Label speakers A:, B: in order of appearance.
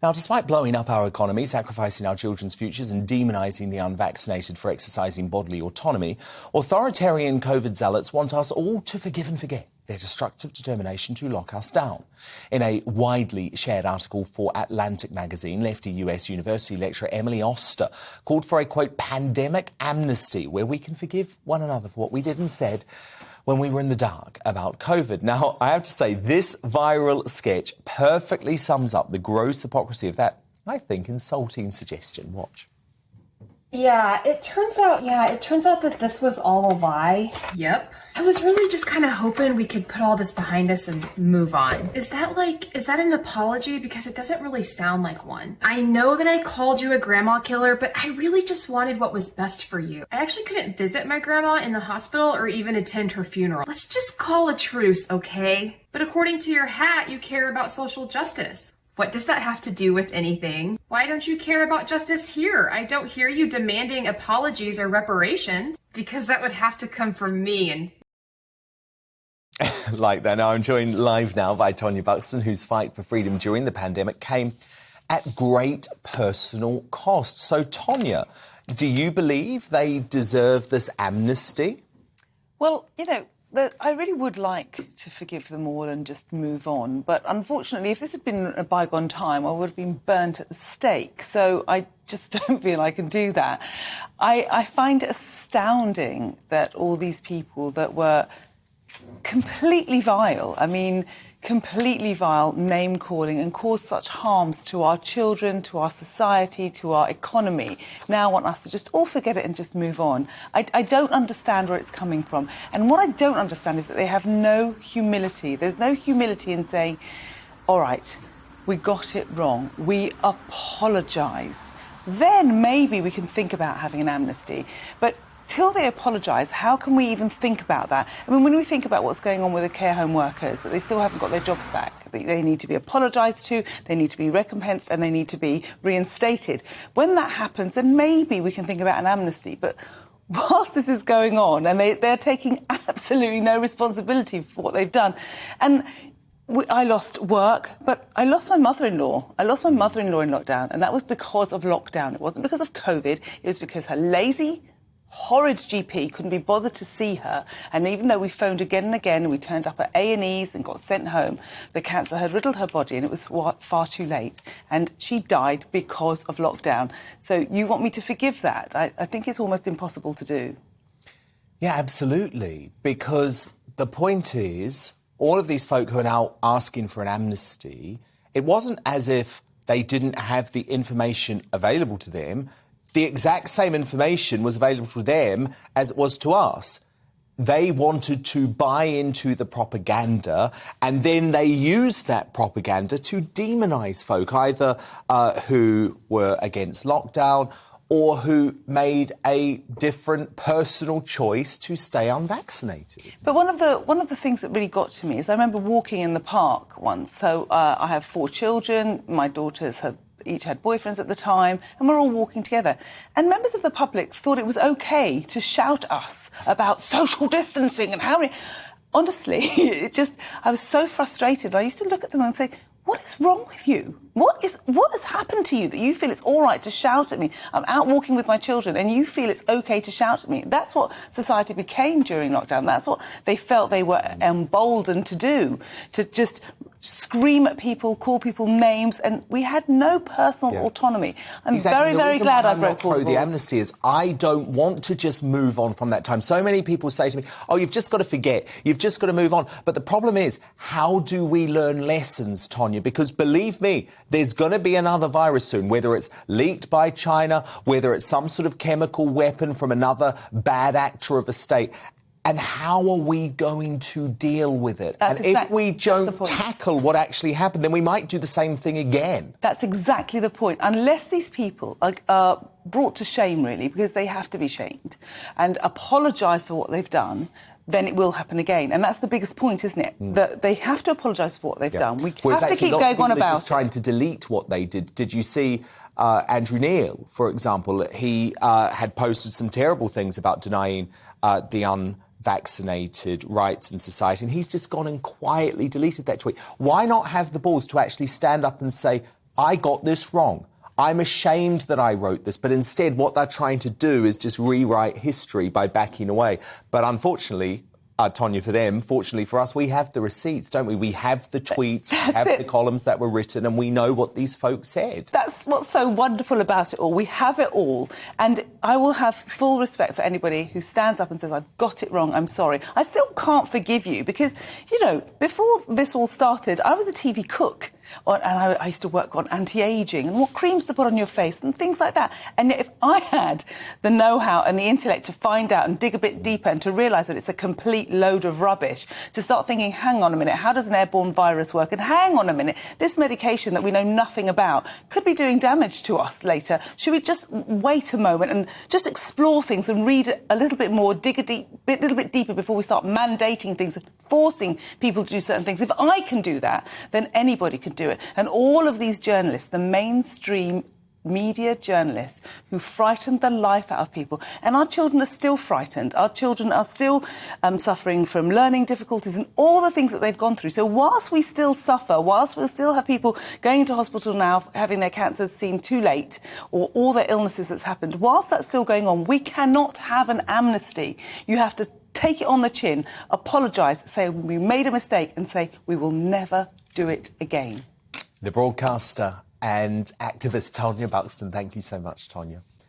A: Now, despite blowing up our economy, sacrificing our children's futures and demonising the unvaccinated for exercising bodily autonomy, authoritarian COVID zealots want us all to forgive and forget their destructive determination to lock us down. In a widely shared article for Atlantic magazine, lefty US University lecturer Emily Oster called for a, quote, pandemic amnesty, where we can forgive one another for what we did and said when we were in the dark about COVID. Now, I have to say, this viral sketch perfectly sums up the gross hypocrisy of that, I think, insulting suggestion. Watch.
B: Yeah, it turns out that this was all a lie. Yep. I was really just kind of hoping we could put all this behind us and move on. Is that an apology? Because it doesn't really sound like one. I know that I called you a grandma killer, but I really just wanted what was best for you. I actually couldn't visit my grandma in the hospital or even attend her funeral. Let's just call a truce, okay? But according to your hat, you care about social justice. What does that have to do with anything? Why don't you care about justice here? I don't hear you demanding apologies or reparations, because that would have to come from me and...
A: Like that. Now, I'm joined live now by Tonia Buxton, whose fight for freedom during the pandemic came at great personal cost. So, Tonia, do you believe they deserve this amnesty?
C: Well, you know, I really would like to forgive them all and just move on. But unfortunately, if this had been a bygone time, I would have been burnt at the stake. So I just don't feel I can do that. I find it astounding that all these people that were completely vile, completely vile, name-calling and caused such harms to our children, to our society, to our economy, now want us to just all forget it and just move on. I don't understand where it's coming from. And what I don't understand is that they have no humility. There's no humility in saying, all right, we got it wrong. We apologise. Then maybe we can think about having an amnesty. But till they apologise, how can we even think about that? When we think about what's going on with the care home workers, that they still haven't got their jobs back, they need to be apologised to, they need to be recompensed, and they need to be reinstated. When that happens, then maybe we can think about an amnesty. But whilst this is going on, and they're taking absolutely no responsibility for what they've done, and I lost work, but I lost my mother-in-law. I lost my mother-in-law in lockdown, and that was because of lockdown. It wasn't because of COVID. It was because her lazy, horrid GP couldn't be bothered to see her, and even though we phoned again and again and we turned up at A&Es and got sent home, the cancer had riddled her body and it was far too late, and she died because of lockdown. So you want me to forgive that? I think it's almost impossible to do.
A: Yeah, absolutely, because the point is, all of these folk who are now asking for an amnesty, it wasn't as if they didn't have the information available to them. The exact same information was available to them as it was to us. They wanted to buy into the propaganda, and then they used that propaganda to demonise folk, either who were against lockdown or who made a different personal choice to stay unvaccinated.
C: But one of the things that really got to me is I remember walking in the park once. So I have 4 children. My daughters each had boyfriends at the time, and we're all walking together. And members of the public thought it was OK to shout at us about social distancing and how many... Honestly, I was so frustrated. I used to look at them and say, what is wrong with you? What has happened to you that you feel it's all right to shout at me? I'm out walking with my children and you feel it's OK to shout at me. That's what society became during lockdown. That's what they felt they were emboldened to do, to just scream at people, call people names, and we had no personal autonomy. I'm very, very glad I broke all the rules.
A: The amnesty is I don't want to just move on from that time. So many people say to me, oh, you've just got to forget, you've just got to move on. But the problem is, how do we learn lessons, Tonia? Because believe me, there's going to be another virus soon, whether it's leaked by China, whether it's some sort of chemical weapon from another bad actor of a state. And how are we going to deal with it? If we don't tackle what actually happened, then we might do the same thing again.
C: That's exactly the point. Unless these people are brought to shame, really, because they have to be shamed, and apologise for what they've done, then it will happen again. And that's the biggest point, isn't it? That they have to apologise for what they've done. We have to keep going on about it.
A: Trying to delete what they did. Did you see Andrew Neil, for example? He had posted some terrible things about denying the unvaccinated rights in society, and he's just gone and quietly deleted that tweet. Why not have the balls to actually stand up and say, I got this wrong. I'm ashamed that I wrote this, but instead what they're trying to do is just rewrite history by backing away. But unfortunately, Tonia, for them, fortunately for us, we have the receipts, don't we? We have the tweets, we have the columns that were written, and we know what these folks said.
C: That's what's so wonderful about it all. We have it all. And I will have full respect for anybody who stands up and says, I've got it wrong, I'm sorry. I still can't forgive you because, you know, before this all started, I was a TV cook. And I used to work on anti-ageing and what creams to put on your face and things like that. And yet if I had the know-how and the intellect to find out and dig a bit deeper and to realise that it's a complete load of rubbish, to start thinking, hang on a minute, how does an airborne virus work? And hang on a minute, this medication that we know nothing about could be doing damage to us later. Should we just wait a moment and just explore things and read a little bit more, dig a little bit deeper before we start mandating things, forcing people to do certain things? If I can do that, then anybody can do it. And all of these journalists, the mainstream media journalists who frightened the life out of people, and our children are still frightened. Our children are still suffering from learning difficulties and all the things that they've gone through. So whilst we still suffer, whilst we'll still have people going into hospital now having their cancers seem too late or all their illnesses that's happened, whilst that's still going on, we cannot have an amnesty. You have to take it on the chin, apologise, say we made a mistake and say we will never do it again.
A: The broadcaster and activist Tonia Buxton. Thank you so much, Tonia.